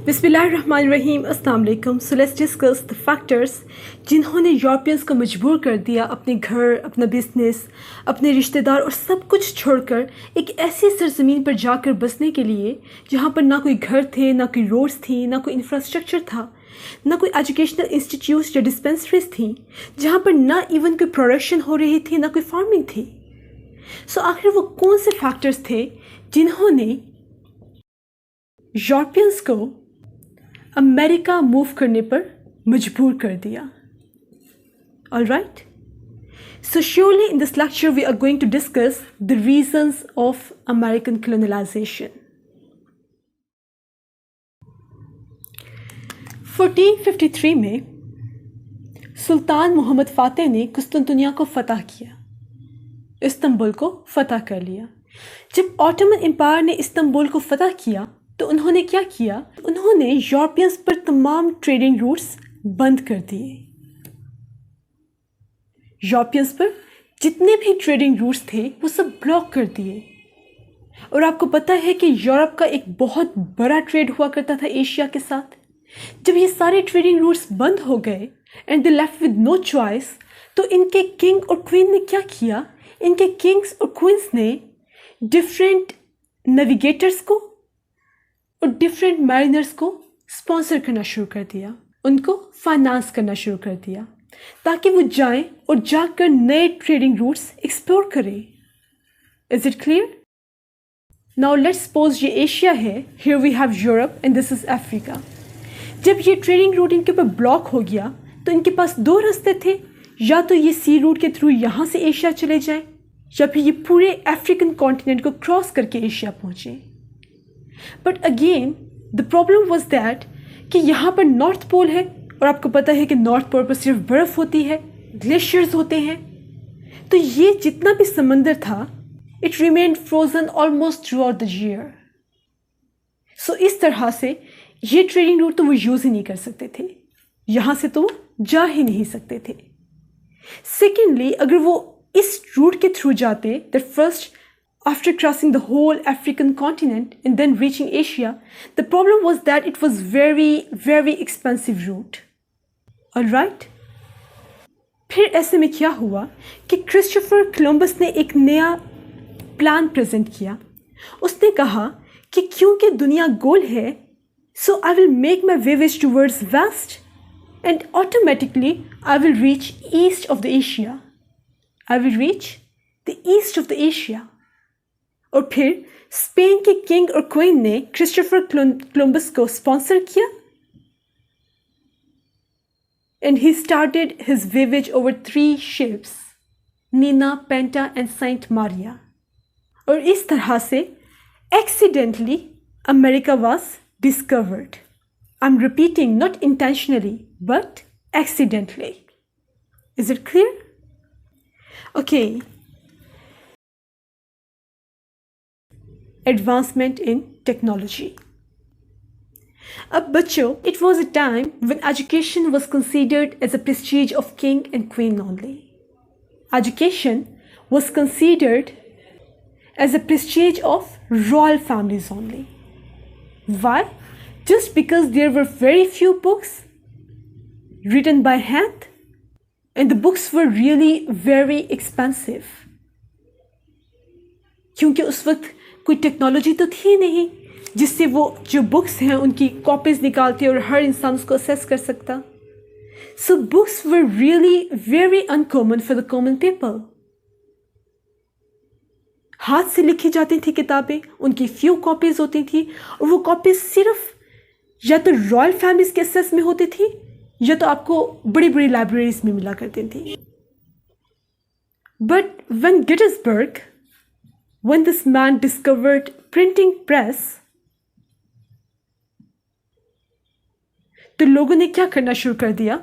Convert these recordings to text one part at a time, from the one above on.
बिस्मिल्लाहिर्रहमानिर्रहीम, अस्सलाम वालेकुम। So let's discuss the factors जिन्होंने यूरोपियंस को मजबूर कर दिया अपने घर, अपना बिजनेस, अपने रिश्तेदार और सब कुछ छोड़कर एक ऐसी सरजमीन पर जाकर बसने के लिए जहाँ पर ना कोई घर थे, ना कोई रोड्स थी, ना कोई इंफ्रास्ट्रक्चर था, ना कोई एजुकेशनल इंस्टीट्यूट्स या डिस्पेंसरीज थी, जहाँ पर ना इवन कोई प्रोडक्शन हो रही थी, ना कोई फार्मिंग थी। सो आखिर वो कौन से फैक्टर्स थे जिन्होंने यूरोपियंस को अमेरिका मूव करने पर मजबूर कर दिया? All right. So surely in this lecture we are going to discuss the reasons of American colonization. 1453 में सुल्तान मोहम्मद फातेह ने कुस्तुनतुनिया को फतह किया, इस्तांबुल को फतह कर लिया। जब ऑटोमन एम्पायर ने इस्तांबुल को फतह किया तो उन्होंने क्या किया? उन्होंने यूरोपियंस पर तमाम ट्रेडिंग रूट्स बंद कर दिए। यूरोपियंस पर जितने भी ट्रेडिंग रूट्स थे वो सब ब्लॉक कर दिए। और आपको पता है कि यूरोप का एक बहुत बड़ा ट्रेड हुआ करता था एशिया के साथ। जब ये सारे ट्रेडिंग रूट्स बंद हो गए and they left with no choice, तो इनके किंग और क्वीन ने क्या किया? इनके किंग्स और क्वींस ने डिफरेंट नेविगेटर्स को और डिफरेंट मैरिनर्स को स्पॉन्सर करना शुरू कर दिया, उनको फाइनेंस करना शुरू कर दिया ताकि वो जाएं और जाकर नए ट्रेडिंग रूट्स एक्सप्लोर करें। Is it clear? Now let's suppose ये एशिया है, here we have Europe and this is Africa. जब ये ट्रेडिंग रूट इनके ऊपर ब्लॉक हो गया तो इनके पास दो रास्ते थे, या तो ये सी रूट के थ्रू यहाँ से एशिया चले जाएं या फिर ये पूरे अफ्रीकन कॉन्टिनेंट को क्रॉस करके एशिया पहुँचे। But again the problem was that कि यहाँ पर नॉर्थ पोल है और आपको पता है कि नॉर्थ पोल पर सिर्फ बर्फ़ होती है, ग्लेशियर्स होते हैं, तो ये जितना भी समंदर था it remained frozen almost throughout the year. So इस तरह से ये ट्रेडिंग रूट तो वो यूज़ ही नहीं कर सकते थे, यहाँ से तो वो जा ही नहीं सकते थे। सेकेंडली, अगर वो इस रूट के थ्रू जाते, that first after crossing the whole African continent and then reaching Asia, the problem was that it was very expensive route. All right? फिर ऐसे में क्या हुआ कि क्रिस्टोफर कोलंबस ने एक नया प्लान प्रेजेंट किया। उसने कहा कि क्योंकि दुनिया गोल है, so I will make my voyage towards west and automatically I will reach east of the Asia. I will reach the east of the Asia. और फिर स्पेन के किंग और क्वीन ने क्रिस्टोफर कोलंबस को स्पॉन्सर किया and he started his voyage over 3 ships, Nina, Pinta and Saint Maria. और इस तरह से accidentally America was discovered. I am repeating, not intentionally but accidentally. Is it clear? Okay. Advancement in technology. अब बच्चों, it was a time when education was considered as a prestige of king and queen only. Education was considered as a prestige of royal families only. Why? Just because there were very few books written by hand and the books were really very expensive. क्योंकि उस वक्त कोई technology तो थी नहीं जिससे वो जो बुक्स हैं उनकी कॉपीज़ निकालते और हर इंसान उसको असेस कर सकता। So books were really very uncommon for the common people. हाथ से लिखी जाती थी किताबें, उनकी फ्यू कॉपीज़ होती थी और वो कॉपीज़ सिर्फ या तो रॉयल फैमिलीज के असेस में होती थी या तो आपको बड़ी बड़ी लाइब्रेरीज में मिला करती थी। But when Gettysburg, when this man discovered printing press, तो लोगों ने क्या करना शुरू कर दिया?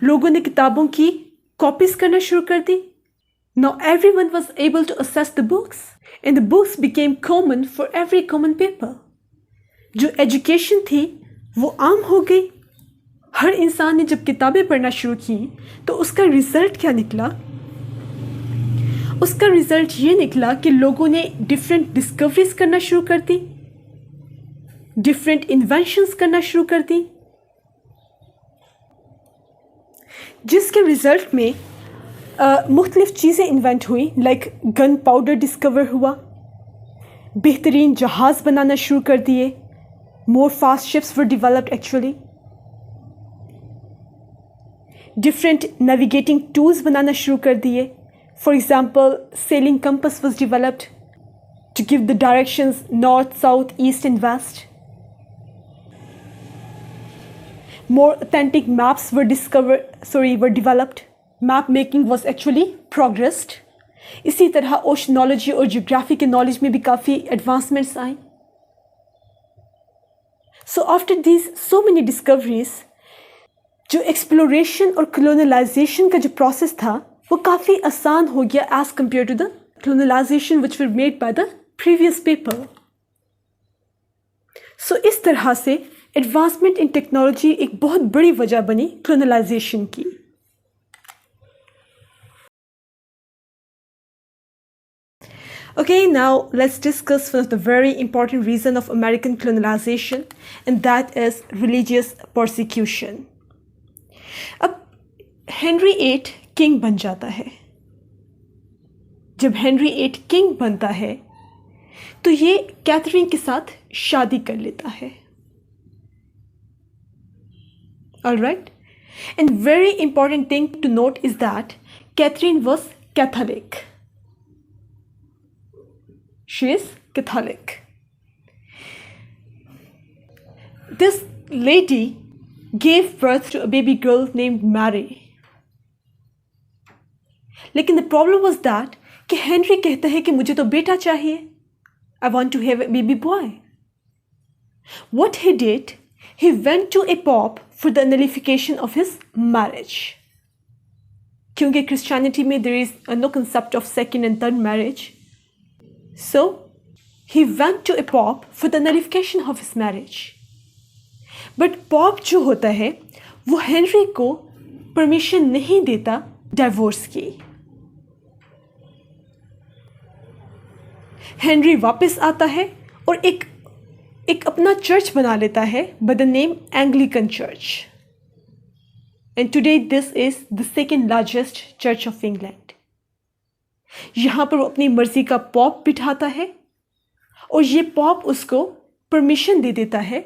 लोगों ने किताबों की कॉपीज करना शुरू कर दी। Now everyone was able to access the books and the books became common for every common people. जो एजुकेशन थी वो आम हो गई। हर इंसान ने जब किताबें पढ़ना शुरू की तो उसका रिजल्ट क्या निकला? उसका रिजल्ट ये निकला कि लोगों ने डिफरेंट डिस्कवरीज करना शुरू कर दी। डिफरेंट इन्वेंशंस करना शुरू कर दी, जिसके रिजल्ट में मुख्तलिफ चीज़ें इन्वेंट हुई, लाइक गन पाउडर डिस्कवर हुआ, बेहतरीन जहाज़ बनाना शुरू कर दिए, more fast ships were developed actually, different navigating tools बनाना शुरू कर दिए. For example sailing compass was developed to give the directions north, south, east and west. More authentic maps were developed. Map making was actually progressed. इसी तरह oceanology और geography के knowledge में भी काफ़ी advancements I. So after these so many discoveries, जो exploration और कलोनलाइजेशन का जो प्रोसेस था वो काफ़ी आसान हो गया as compare to the colonialisation which were made by the previous people. So इस तरह से एडवांसमेंट इन टेक्नोलॉजी एक बहुत बड़ी वजह बनी कलोनलाइजेशन की. Okay, now let's discuss one of the very important reason of American colonization, and that is religious persecution. अब हेनरी VIII किंग बन जाता है. जब हेनरी VIII किंग बनता है तो ये कैथरीन के साथ शादी कर लेता है. Alright, and very important thing to note is that Catherine was Catholic. She is Catholic. This lady gave birth to a baby girl named Mary. लेकिन the problem was that कि हेनरी कहता है कि मुझे तो बेटा चाहिए. I want to have a baby boy. What he did, he went to a pope for the nullification of his marriage. क्योंकि Christianity में there is no concept of second and third marriage. So he went to a pope for the nullification of his marriage. But pope जो होता है वो Henry को permission नहीं देता divorce की. हेनरी वापस आता है और एक अपना चर्च बना लेता है by the name Anglican church. And today this is the second largest church of England. यहाँ पर वो अपनी मर्जी का पॉप बिठाता है और ये पॉप उसको परमिशन दे देता है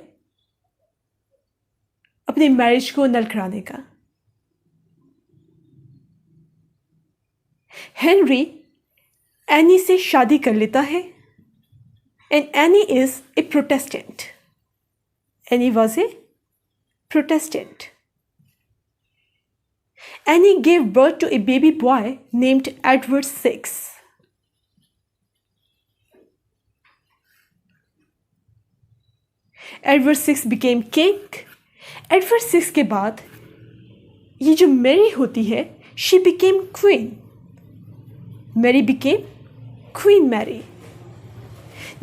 अपनी मैरिज को नल कराने का. हेनरी एनी से शादी कर लेता है. And Annie is a Protestant. Annie was a Protestant. Annie gave birth to a baby boy named Edward VI. Edward VI became king. Edward VI के बाद ये जो मैरी होती है, she became queen. Mary became Queen Mary.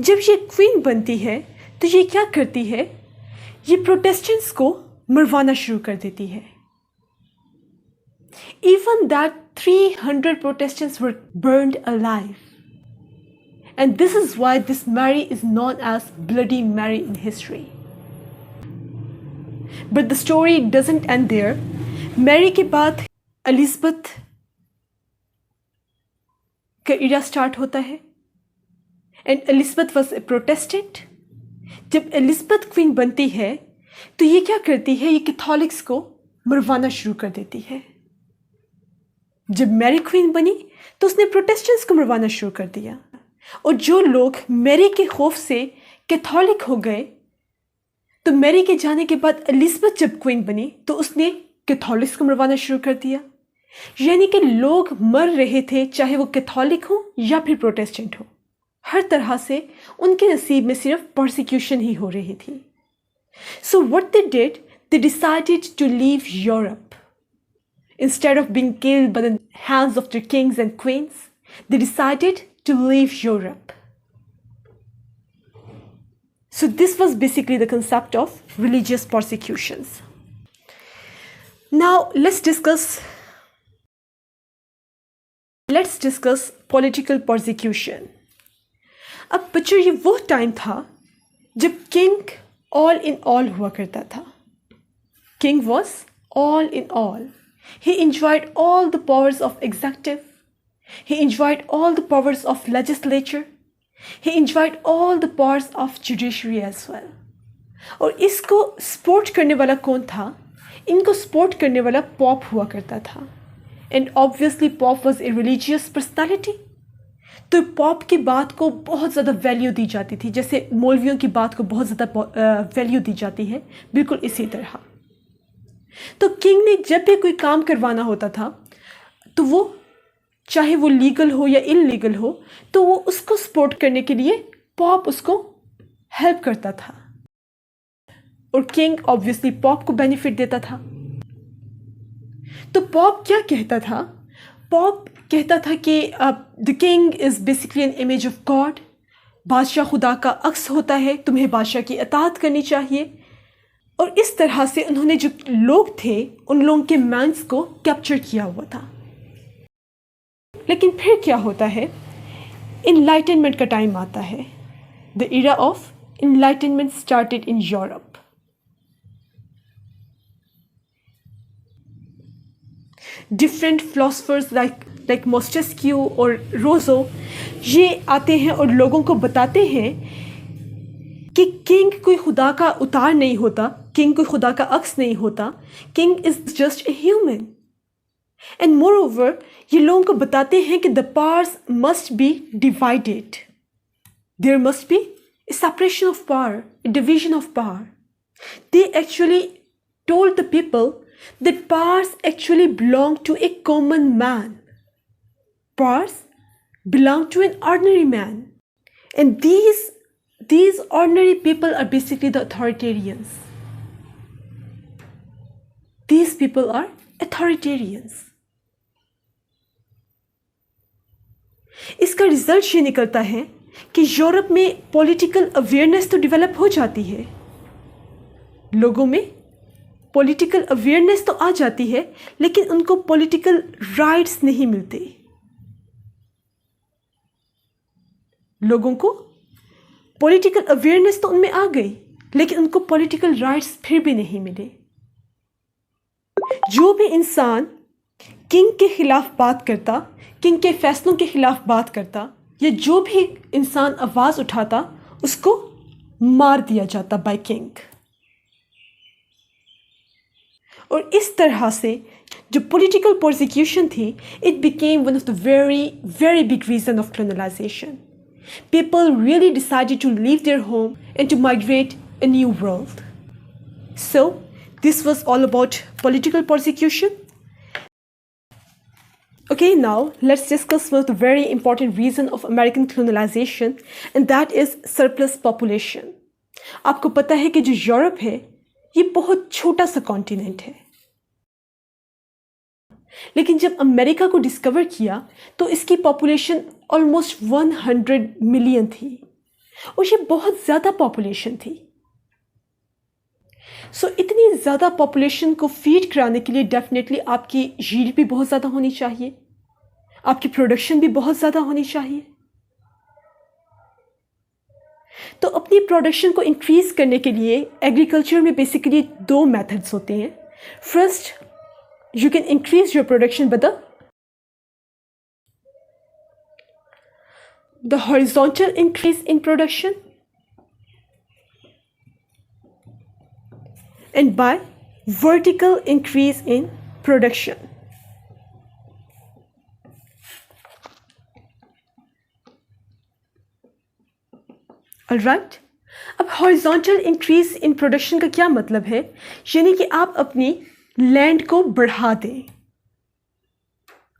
जब ये queen बनती है तो ये क्या करती है, ये प्रोटेस्टेंट्स को मरवाना शुरू कर देती है. Even that 300 Protestants were burned alive. And this is why this Mary is known as Bloody Mary in history. But the story doesn't end there. Mary के बाद एलिज़ाबेथ का इरा स्टार्ट होता है. And Elizabeth was a Protestant. जब Elizabeth queen बनती है तो ये क्या करती है, ये कैथोलिक्स को मरवाना शुरू कर देती है. जब मैरी क्वीन बनी तो उसने प्रोटेस्टेंट्स को मरवाना शुरू कर दिया. और जो लोग मैरी के खौफ से कैथोलिक हो गए, तो मैरी के जाने के बाद एलिज़ाबेथ जब क्वीन बनी तो उसने कैथोलिक्स को मरवाना शुरू कर दिया. यानी कि लोग मर रहे थे, चाहे वो कैथोलिक हो या फिर प्रोटेस्टेंट हो. हर तरह से उनके नसीब में सिर्फ परसिक्यूशन ही हो रही थी. So what they did, they decided to leave Europe. Instead of being killed by the hands of their kings and queens, they decided to leave Europe. So this was basically the concept of religious persecutions. Now let's discuss political persecution. अब बच्चों, ये वो time था जब king all in all हुआ करता था। King was all in all. He enjoyed all the powers of executive. He enjoyed all the powers of legislature. He enjoyed all the powers of judiciary as well. और इसको support करने वाला कौन था? इनको सपोर्ट करने वाला पॉप हुआ करता था। And obviously pop was a religious personality. तो पॉप की बात को बहुत ज़्यादा वैल्यू दी जाती थी, जैसे मौलवियों की बात को बहुत ज़्यादा वैल्यू दी जाती है, बिल्कुल इसी तरह। तो किंग ने जब भी कोई काम करवाना होता था तो वो चाहे वो लीगल हो या इलीगल हो, तो वो उसको सपोर्ट करने के लिए पॉप उसको हेल्प करता था। और किंग ऑब्वियसली पॉप को बेनिफिट देता था। तो पॉप क्या कहता था? पॉप कहता था कि the king is basically an image of God. बादशाह खुदा का अक्स होता है, तुम्हें बादशाह की इताअत करनी चाहिए। और इस तरह से उन्होंने जो लोग थे उन लोगों के माइंड्स को कैप्चर किया हुआ था। लेकिन फिर क्या होता है? इनलाइटनमेंट का टाइम आता है। The era of enlightenment started in Europe. Different philosophers like Montesquieu और रोजो ये आते हैं और लोगों को बताते हैं कि किंग कोई खुदा का उतार नहीं होता, किंग कोई खुदा का अक्स नहीं होता, king is just a human. And moreover ये लोगों को बताते हैं कि the powers must be divided, there must be a separation of power, a division of power. They actually told the people that powers actually belong to a common man. Powers belong to an ordinary man. And these ordinary people are basically the authoritarians. These people are authoritarians. इसका result ये निकलता है कि Europe में political awareness तो develop हो जाती है, लोगों में पॉलिटिकल अवेयरनेस तो आ जाती है, लेकिन उनको पॉलिटिकल राइट्स नहीं मिलते। लोगों को पॉलिटिकल अवेयरनेस तो उनमें आ गई, लेकिन उनको पॉलिटिकल राइट्स फिर भी नहीं मिले। जो भी इंसान किंग के खिलाफ बात करता, किंग के फैसलों के खिलाफ बात करता, या जो भी इंसान आवाज़ उठाता, उसको मार दिया जाता बाय किंग। और इस तरह से जो पॉलिटिकल प्रोसिक्यूशन थी, it became one of the very big reason of colonization. People really decided to leave their home and to migrate a new world. So this was all about political persecution. Okay, now let's discuss one of the very important reason of American colonization, and that is surplus population. आपको पता है कि जो Europe है ये बहुत छोटा सा कॉन्टिनेंट है, लेकिन जब अमेरिका को डिस्कवर किया तो इसकी पॉपुलेशन ऑलमोस्ट 100 मिलियन थी, और ये बहुत ज़्यादा पॉपुलेशन थी। सो इतनी ज़्यादा पॉपुलेशन को फीड कराने के लिए डेफिनेटली आपकी जीडीपी बहुत ज़्यादा होनी चाहिए, आपकी प्रोडक्शन भी बहुत ज़्यादा होनी चाहिए। तो अपनी प्रोडक्शन को इंक्रीज करने के लिए एग्रीकल्चर में बेसिकली दो मेथड्स होते हैं। First, you can increase your production by the horizontal increase in production and by vertical increase in production. Alright, अब horizontal increase in production का क्या मतलब है? यानी कि आप अपनी लैंड को बढ़ा दें।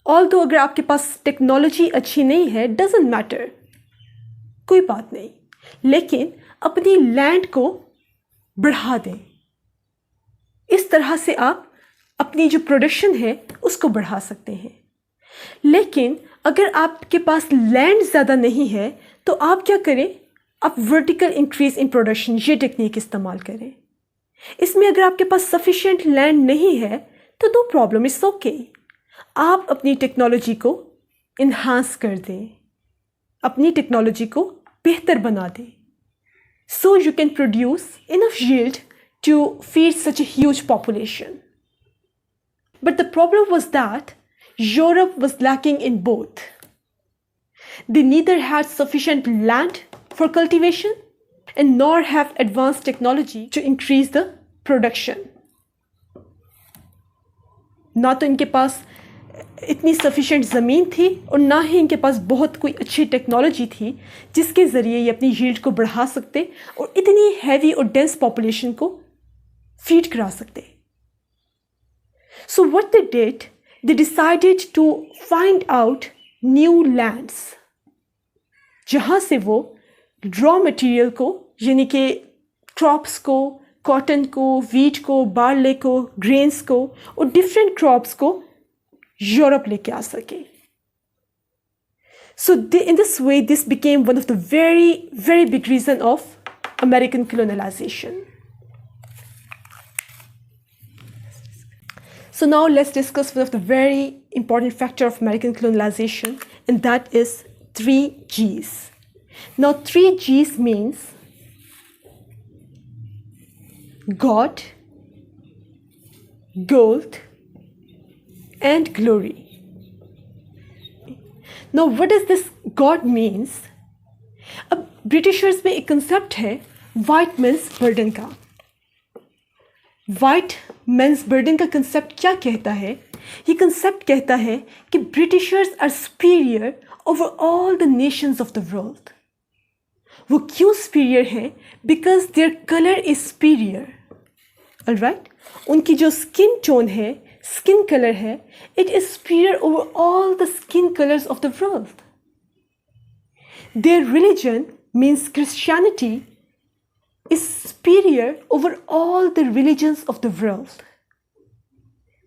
ऑल्दो अगर आपके पास टेक्नोलॉजी अच्छी नहीं है, डजंट मैटर, कोई बात नहीं, लेकिन अपनी लैंड को बढ़ा दें। इस तरह से आप अपनी जो प्रोडक्शन है उसको बढ़ा सकते हैं। लेकिन अगर आपके पास लैंड ज़्यादा नहीं है तो आप क्या करें? आप वर्टिकल इंक्रीज इन प्रोडक्शन ये टेक्निक इस्तेमाल करें। इसमें अगर आपके पास सफिशिएंट लैंड नहीं है तो नो प्रॉब्लम, इट्स ओके। आप अपनी टेक्नोलॉजी को इन्हांस कर दें, अपनी टेक्नोलॉजी को बेहतर बना दें। so you can produce enough yield to feed such a huge population. But the problem was that Europe was lacking in both. They neither had sufficient land for cultivation and nor have advanced technology to increase the production. ना तो इनके पास इतनी sufficient ज़मीन थी और ना ही इनके पास बहुत कोई अच्छी टेक्नोलॉजी थी जिसके ज़रिए ये अपनी यील्ड को बढ़ा सकते और इतनी हैवी और डेंस पॉपुलेशन को फीड करा सकते. So what they did, they decided to find out new lands जहाँ से वो रॉ मटेरियल को यानी कि क्रॉप्स को, कॉटन को, वीट को, बार्ले को, ग्रेन्स को और डिफरेंट क्रॉप्स को यूरोप लेके आ सके. So in this way, this became one of the very, very big reason of American colonization. So now let's discuss one of the very important factor of American colonization, and that is 3Gs. Now 3Gs means God, gold, and glory. Now what does this God means? अब Britishers में एक concept है white men's burden का. White men's burden का concept क्या कहता है? ये कंसेप्ट कहता है कि Britishers are superior over all the nations of the world. वो क्यों सुपीरियर हैं? Because their colour is superior. Alright, उनकी जो स्किन टोन है, skin color है, it is superior over all the skin colors of the world. Their religion means Christianity is superior over all the religions of the world.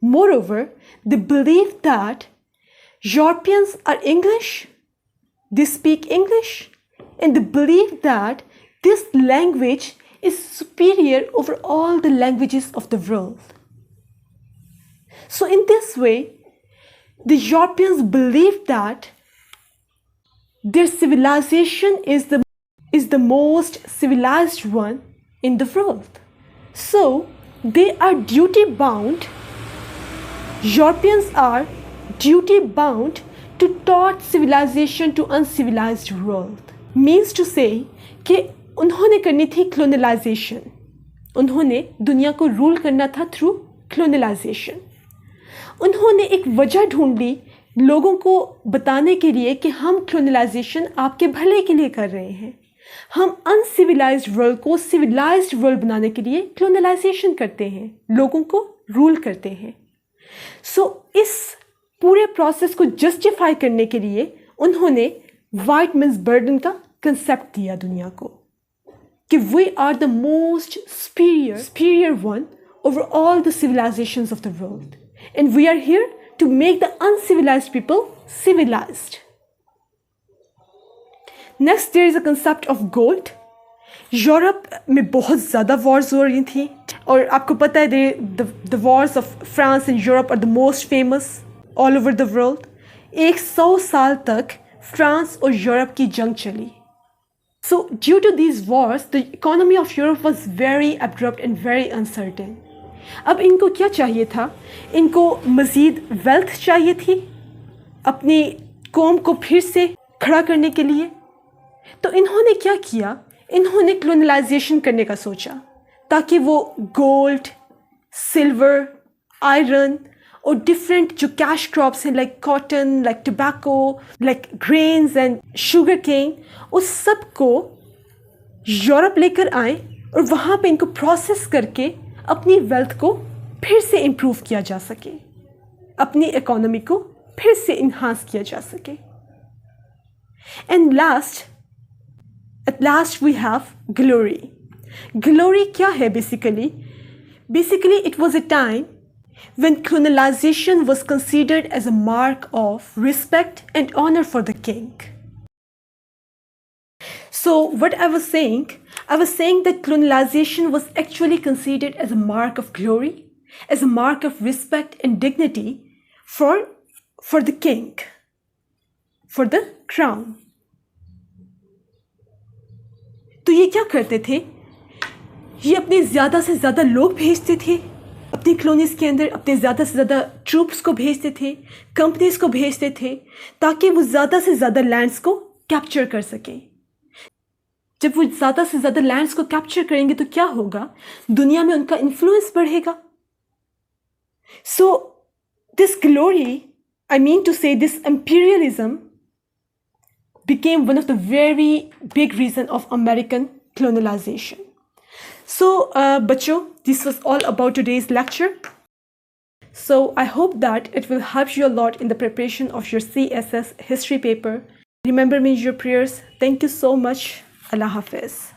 Moreover, they believe that Europeans are English, they speak English, and they believe that this language is superior over all the languages of the world. So in this way, the Europeans believe that their civilization is the most civilized one in the world. So they are duty bound. Europeans are duty bound to taught civilization to uncivilized world. Means to say कि उन्होंने करनी थी colonization. उन्होंने दुनिया को rule करना था through colonization. उन्होंने एक वजह ढूंढ ली लोगों को बताने के लिए कि हम colonization आपके भले के लिए कर रहे हैं. हम अनसिविलाइज्ड वर्ल्ड को सिविलाइज्ड वर्ल्ड बनाने के लिए colonization करते हैं, लोगों को रूल करते हैं. सो इस पूरे प्रोसेस को जस्टिफाई करने के लिए उन्होंने वाइट मेंस बर्डन का कंसेप्ट दिया दुनिया को कि we are the most superior one over all the civilizations of the world. And we are here to make the uncivilized people civilized. Next, there is a concept of gold. Europe में बहुत ज़्यादा Wars हो रही थी और आपको पता है the wars of France and Europe are the most famous all over the world. 100 साल तक फ्रांस और यूरोप की जंग चली. So due to these wars, the economy of Europe was very abrupt and very uncertain. अब इनको क्या चाहिए था? इनको मज़ीद वेल्थ चाहिए थी अपनी कौम को फिर से खड़ा करने के लिए. तो इन्होंने क्या किया? इन्होंने colonization करने का सोचा ताकि वो गोल्ड, सिल्वर, आयरन और डिफरेंट जो कैश क्रॉप्स हैं like cotton, like tobacco, like grains and sugarcane, उस सब को यूरोप लेकर आए और वहाँ पे इनको प्रोसेस करके अपनी वेल्थ को फिर से इम्प्रूव किया जा सके, अपनी इकोनॉमी को फिर से इन्हांस किया जा सके. And at last we have glory. Glory क्या है basically? Basically it was a time when colonization was considered as a mark of respect and honor for the king. So what I was saying that colonization was actually considered as a mark of glory, as a mark of respect and dignity for the king, for the crown. तो ये क्या करते थे, ये अपने ज़्यादा से ज़्यादा लोग भेजते थे अपनी कॉलोनीज़ के अंदर, अपने ज़्यादा से ज़्यादा ट्रूप्स को भेजते थे, कंपनीज़ को भेजते थे, ताकि वो ज़्यादा से ज़्यादा लैंड्स को कैप्चर कर सकें। जब वो ज़्यादा से ज़्यादा लैंड्स को कैप्चर करेंगे तो क्या होगा, दुनिया में उनका इन्फ्लुएंस बढ़ेगा। So this glory, I mean to say this imperialism became one of the very big reason of American colonization. So बच्चों, this was all about today's lecture. So I hope that it will help you a lot in the preparation of your CSS history paper. Remember me in your prayers. Thank you so much. Allah Hafiz.